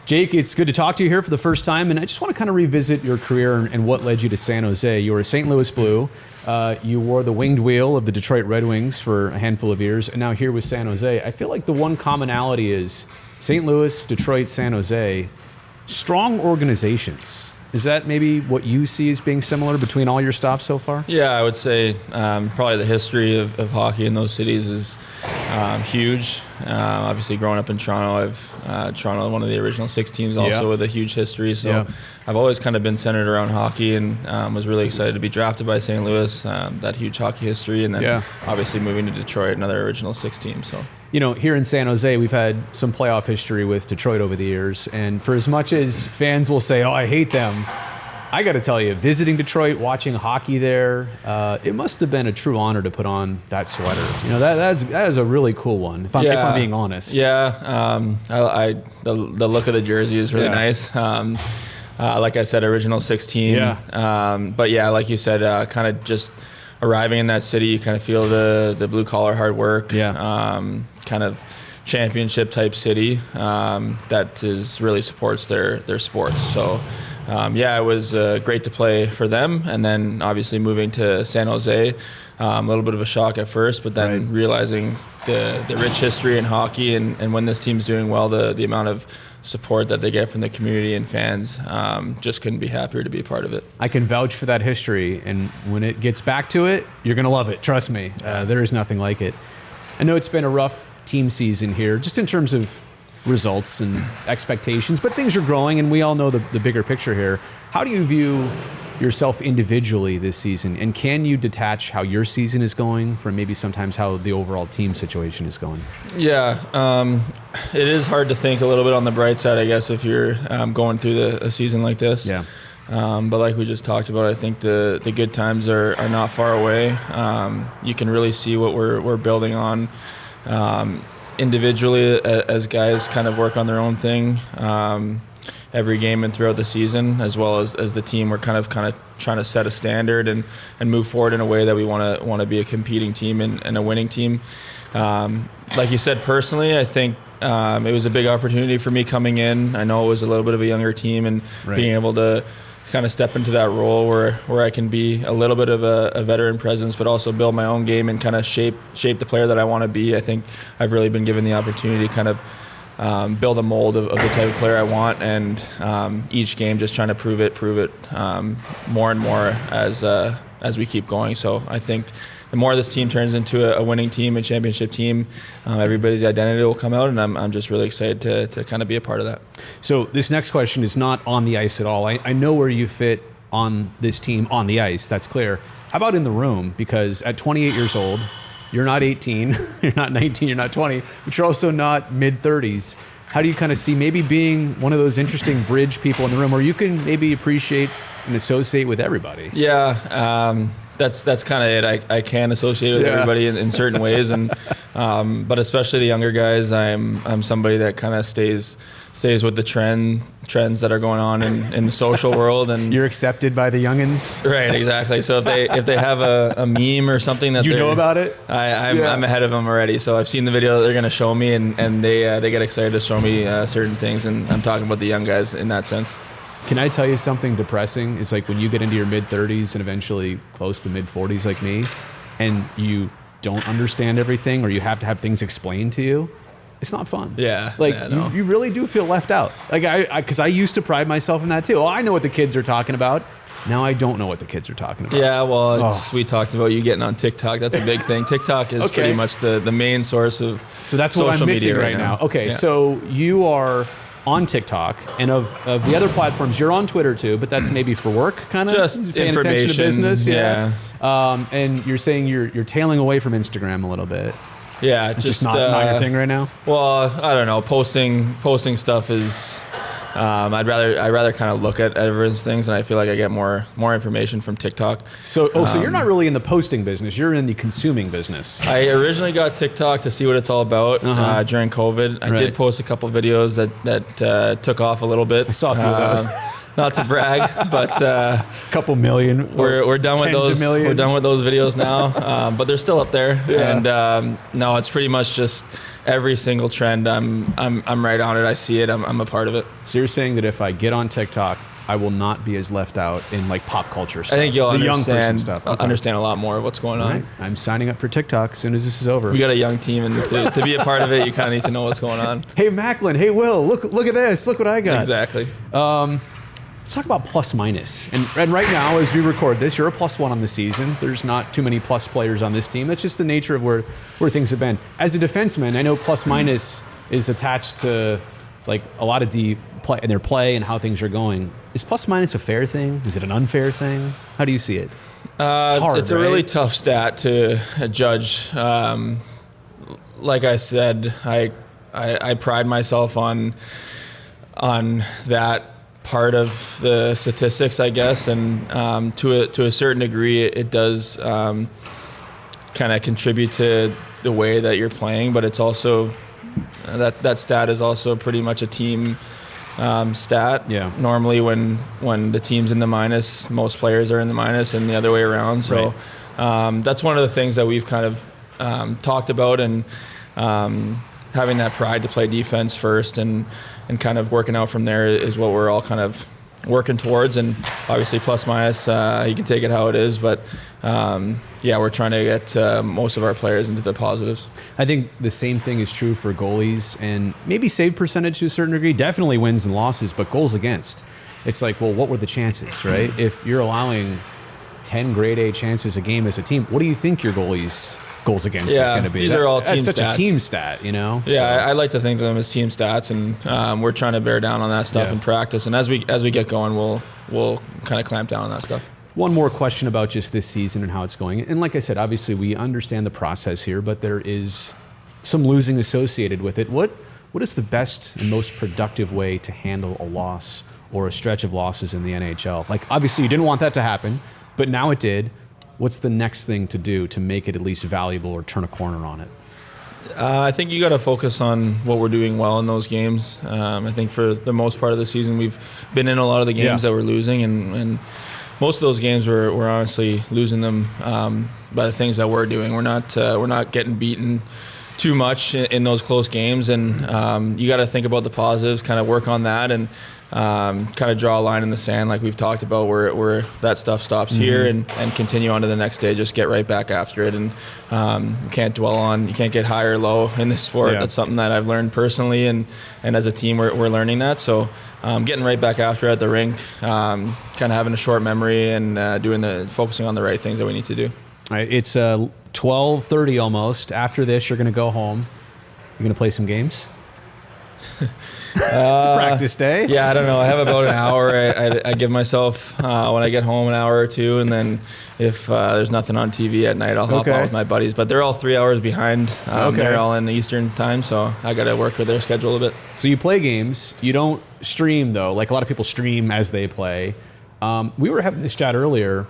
Jake, it's good to talk to you here for the first time, and I just want to kind of revisit your career and what led you to San Jose. You were a St. Louis Blue. You wore the winged wheel of the Detroit Red Wings for a handful of years, and now here with San Jose. I feel like the one commonality is St. Louis, Detroit, San Jose, strong organizations. Is that maybe what you see as being similar between all your stops so far? Yeah, I would say probably the history of hockey in those cities is huge. Obviously, growing up in Toronto, Toronto, one of the original 6 teams, also with a huge history. So I've always kind of been centered around hockey, and was really excited to be drafted by St. Louis, that huge hockey history, and then obviously moving to Detroit, another original 6 team. So. You know, here in San Jose, we've had some playoff history with Detroit over the years. And for as much as fans will say, oh, I hate them, I got to tell you, visiting Detroit, watching hockey there, it must have been a true honor to put on that sweater. You know, that is a really cool one, if I'm being honest. Yeah, the look of the jersey is really nice. Like I said, original 16. But yeah, like you said, kind of just arriving in that city, you kind of feel the blue collar hard work. Kind of championship type city that really supports their sports. So it was great to play for them, and then obviously moving to San Jose, a little bit of a shock at first, but then realizing the rich history in hockey, and when this team's doing well, the amount of support that they get from the community and fans, just couldn't be happier to be a part of it. I can vouch for that history, and when it gets back to it, you're going to love it. Trust me. There is nothing like it. I know it's been a rough team season here, just in terms of results and expectations, but things are growing, and we all know the bigger picture here. How do you view yourself individually this season, and can you detach how your season is going from maybe sometimes how the overall team situation is going? Yeah, it is hard to think a little bit on the bright side, I guess, if you're going through a season like this. But like we just talked about, I think the good times are not far away. You can really see what we're building on individually as guys kind of work on their own thing every game and throughout the season, as well as the team. We're kind of trying to set a standard and move forward in a way that we want to be a competing team and a winning team. Like you said, personally, I think it was a big opportunity for me coming in. I know it was a little bit of a younger team, and being able to kind of step into that role where I can be a little bit of a veteran presence, but also build my own game and kind of shape the player that I want to be. I think I've really been given the opportunity to kind of build a mold of the type of player I want, and each game just trying to prove it more and more as we keep going. So I think the more this team turns into a winning team, a championship team, everybody's identity will come out, and I'm just really excited to kind of be a part of that. So this next question is not on the ice at all. I know where you fit on this team on the ice, that's clear. How about in the room? Because at 28 years old, you're not 18, you're not 19, you're not 20, but you're also not mid-30s. How do you kind of see maybe being one of those interesting bridge people in the room where you can maybe appreciate and associate with everybody? That's kind of it. I can associate with everybody in certain ways, and but especially the younger guys. I'm somebody that kind of stays with the trends that are going on in the social world, and you're accepted by the youngins. Right, exactly. So if they have a meme or something that you know about it, I'm ahead of them already. So I've seen the video that they're going to show me, and they get excited to show me certain things, and I'm talking about the young guys in that sense. Can I tell you something depressing? It's like when you get into your mid-30s and eventually close to mid-40s like me, and you don't understand everything, or you have to have things explained to you, it's not fun. You really do feel left out. Like because I used to pride myself in that too. Oh, I know what the kids are talking about. Now I don't know what the kids are talking about. Yeah, well, we talked about you getting on TikTok. That's a big thing. TikTok is pretty much the main source of so that's what I'm missing right now. Okay, so you are on TikTok, and of the other platforms, you're on Twitter too, but that's maybe for work, kind of just paying information, attention to business. And you're saying you're tailing away from Instagram a little bit. Yeah, it's just not your thing right now. Well, I don't know. Posting stuff is. I'd rather kind of look at everyone's things, and I feel like I get more information from TikTok. So you're not really in the posting business; you're in the consuming business. I originally got TikTok to see what it's all about during COVID. I did post a couple videos that took off a little bit. I saw a few of those. not to brag, but couple million. We're done with those. Millions. We're done with those videos now, but they're still up there. Yeah. And no, it's pretty much just every single trend. I'm right on it. I see it. I'm a part of it. So you're saying that if I get on TikTok, I will not be as left out in like pop culture stuff. I think you'll young person stuff. Okay. Understand a lot more of what's going on. Right. I'm signing up for TikTok as soon as this is over. We got a young team, and to be a part of it, you kind of need to know what's going on. Hey Macklin, hey Will, look at this. Look what I got. Exactly. Let's talk about plus minus. And right now, as we record this, you're a +1 on the season. There's not too many plus players on this team. That's just the nature of where things have been. As a defenseman, I know plus minus is attached to like a lot of play and their play and how things are going. Is plus minus a fair thing? Is it an unfair thing? How do you see it? It's a really tough stat to judge. Like I said, I pride myself on that part of the statistics, I guess, and to a certain degree, it does kind of contribute to the way that you're playing. But it's also that stat is also pretty much a team stat. Yeah. Normally, when the team's in the minus, most players are in the minus, and the other way around. So that's one of the things that we've kind of talked about, and having that pride to play defense first, and kind of working out from there is what we're all kind of working towards. And obviously, plus minus, you can take it how it is, but we're trying to get most of our players into the positives. I think the same thing is true for goalies, and maybe save percentage to a certain degree. Definitely wins and losses, but goals against. It's like, well, what were the chances, right? If you're allowing 10 grade A chances a game as a team, what do you think your goals against is going to be? These are all team stats. That's such a team stat, you know? Yeah, I like to think of them as team stats, and we're trying to bear down on that stuff in practice. And as we get going, we'll kind of clamp down on that stuff. One more question about just this season and how it's going. And like I said, obviously we understand the process here, but there is some losing associated with it. What is the best and most productive way to handle a loss or a stretch of losses in the NHL? Like, obviously you didn't want that to happen, but now it did. What's the next thing to do to make it at least valuable or turn a corner on it? I think you got to focus on what we're doing well in those games. I think for the most part of the season, we've been in a lot of the games that we're losing, and most of those games we're honestly losing them by the things that we're doing. We're not getting beaten too much in those close games, and you got to think about the positives, kind of work on that, and kind of draw a line in the sand like we've talked about where that stuff stops here, and continue on to the next day. Just get right back after it, and you can't get high or low in this sport. That's something that I've learned personally, and as a team we're learning that. So getting right back after it at the rink, kind of having a short memory, and focusing on the right things that we need to do. All right, it's 12:30 almost. After this, you're going to go home. You're going to play some games? It's a practice day. Yeah, I don't know. I have about an hour. I give myself, when I get home, an hour or two, and then if there's nothing on TV at night, I'll hop on with my buddies. But they're all 3 hours behind. They're all in Eastern time, so I got to work with their schedule a bit. So you play games. You don't stream, though. Like a lot of people stream as they play. We were having this chat earlier.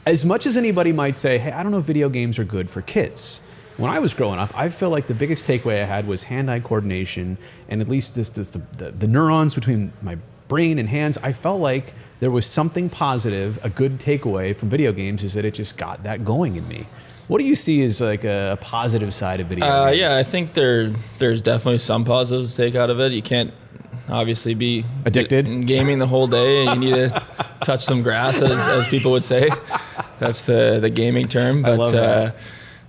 As much as anybody might say, hey, I don't know if video games are good for kids. When I was growing up, I feel like the biggest takeaway I had was hand-eye coordination, and at least the neurons between my brain and hands. I felt like there was something positive, a good takeaway from video games is that it just got that going in me. What do you see as like a positive side of video games? Yeah, I think there's definitely some positives to take out of it. You can't obviously be addicted in gaming the whole day, and you need to touch some grass, as people would say. That's the gaming term. But I love that.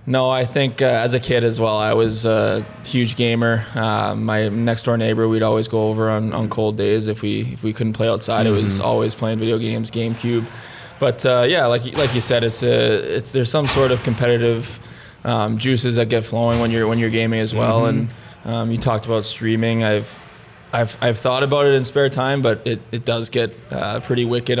No, I think as a kid as well, I was a huge gamer. My next door neighbor, we'd always go over on cold days if we couldn't play outside. It was always playing video games, GameCube. But like you said, there's some sort of competitive juices that get flowing when you're gaming as well. And you talked about streaming. I've thought about it in spare time, but it does get pretty wicked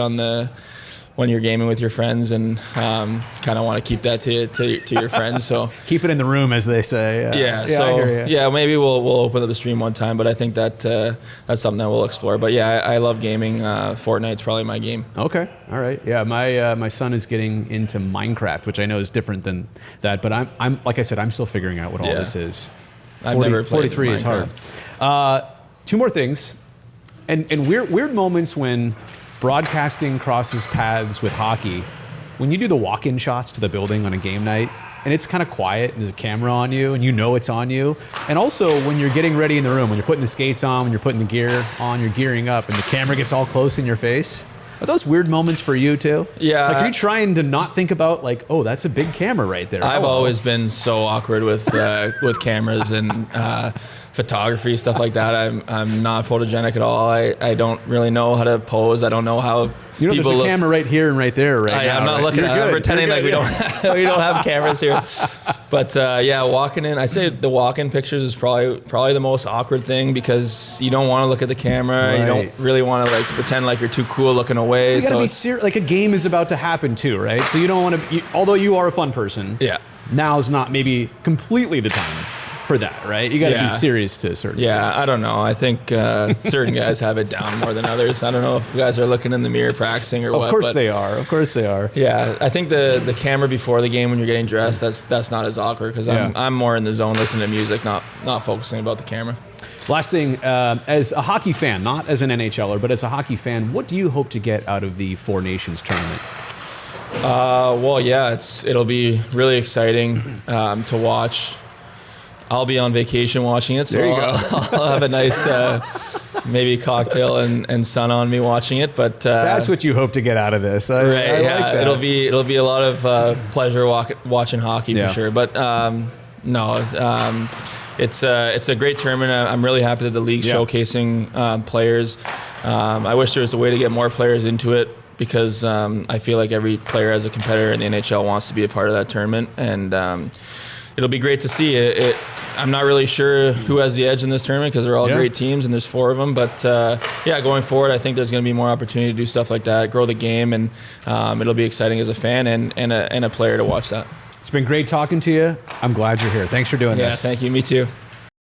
when you're gaming with your friends, and kind of want to keep that to your friends. So keep it in the room, as they say. Maybe we'll open up the stream one time, but I think that's something that we'll explore. But yeah, I love gaming. Fortnite's probably my game. Okay, all right. Yeah, my son is getting into Minecraft, which I know is different than that, but I'm like I said, I'm still figuring out what all this is. I've never played 43 is hard. Two more things. And weird moments when broadcasting crosses paths with hockey. When you do the walk-in shots to the building on a game night, and it's kind of quiet, and there's a camera on you, and you know it's on you. And also, when you're getting ready in the room, when you're putting the skates on, when you're putting the gear on, you're gearing up, and the camera gets all close in your face. Are those weird moments for you too? Yeah. Like, are you trying to not think about like, oh, that's a big camera right there? I've always been so awkward with cameras and photography, stuff like that. I'm not photogenic at all. I don't really know how to pose. I don't know how. There's a camera right here and right there now. I'm not looking at it. I'm pretending like we don't have cameras here. But walking in, I'd say the walk-in pictures is probably the most awkward thing because you don't want to look at the camera. Right. You don't really want to like pretend like you're too cool looking away. You gotta be serious. Like a game is about to happen too, right? So you don't want to. Although you are a fun person. Yeah. Now's not maybe completely the time for that, right? You got to be serious to a certain degree. I don't know. I think certain guys have it down more than others. I don't know if guys are looking in the mirror practicing or what. Of course they are. Of course they are. Yeah, I think the camera before the game when you're getting dressed, that's not as awkward because I'm more in the zone listening to music, not focusing about the camera. Last thing, as a hockey fan, not as an NHLer, but as a hockey fan, what do you hope to get out of the Four Nations tournament? It'll be really exciting to watch. I'll be on vacation watching it, so there you go. I'll have a nice maybe cocktail and sun on me watching it. But that's what you hope to get out of this. I like that. It'll be a lot of pleasure watching hockey for sure. But it's a great tournament. I'm really happy that the league's showcasing players. I wish there was a way to get more players into it because I feel like every player as a competitor in the NHL wants to be a part of that tournament, and it'll be great to see it. I'm not really sure who has the edge in this tournament because they're all great teams and there's 4 of them. But going forward, I think there's going to be more opportunity to do stuff like that, grow the game, and it'll be exciting as a fan and a player to watch that. It's been great talking to you. I'm glad you're here. Thanks for doing this. Yeah, thank you. Me too.